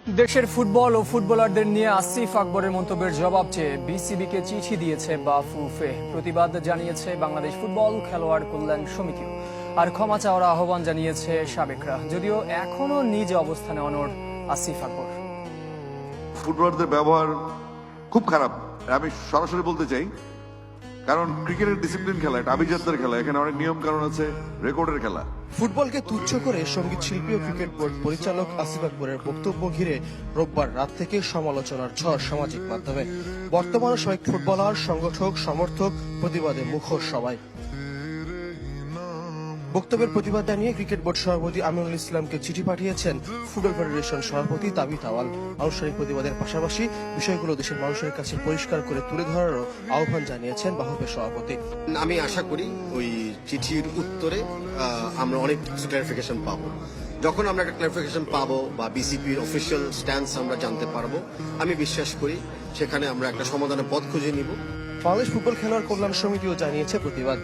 দেশের ফুটবল ও ফুটবলারদের নিয়ে আসিফ আকবরের মন্তব্যের জবাব চেয়ে বিসিবিকে চিঠি দিয়েছে বাফুফে। প্রতিবাদ জানিয়েছে বাংলাদেশ ফুটবল খেলোয়াড় কল্যাণ সমিতিও। আর ক্ষমা চাওয়ার আহ্বান জানিয়েছে সাবেকরা, যদিও এখনো নিজ অবস্থানে অনড় আসিফ আকবর। ফুটবলারদের ব্যবহার খুব খারাপ, আমি সরাসরি বলতে চাই। কারণ ক্রিকেটের ডিসিপ্লিন খেলা, এটা আভিজাত্যের খেলা, এখানে অনেক নিয়ম কারণ আছে, রেকর্ডের খেলা। ফুটবলকে তুচ্ছ করে সঙ্গীত শিল্পী ও ক্রিকেট বোর্ড পরিচালক আসিফ আকবরের বক্তব্য ঘিরে রোববার রাত থেকে সমালোচনার ঝড় সামাজিক মাধ্যমে। বর্তমানে সাবেক ফুটবলার, সংগঠক, সমর্থক প্রতিবাদে মুখর সবাই। বক্তব্যের প্রতিবাদ জানিয়ে ক্রিকেট বোর্ড সভাপতি আমিনুল ইসলামকে চিঠি পাঠিয়েছেন ফুটবল ফেডারেশন সভাপতি তাবিথ আওয়াল। আনুষ্ঠানিক প্রতিবাদের পাশাপাশি বিষয়গুলো দেশের মানুষের কাছে পরিষ্কার করে তুলে ধরারও আহ্বান জানিয়েছেন বাফুফের সভাপতি। আমি আশা করি ওই চিঠির উত্তরে আমরা অনেক ক্লারিফিকেশন পাবো। যখন আমরা একটা ক্লারিফিকেশন পাবো বা বিসিপির অফিসিয়াল স্ট্যান্স আমরা জানতে পারবো, আমি বিশ্বাস করি সেখানে আমরা একটা সমাধানের পথ খুঁজে নিব। বাংলাদেশ ফুটবল খেলোয়াড় কল্যাণ সমিতিও জানিয়েছে প্রতিবাদ।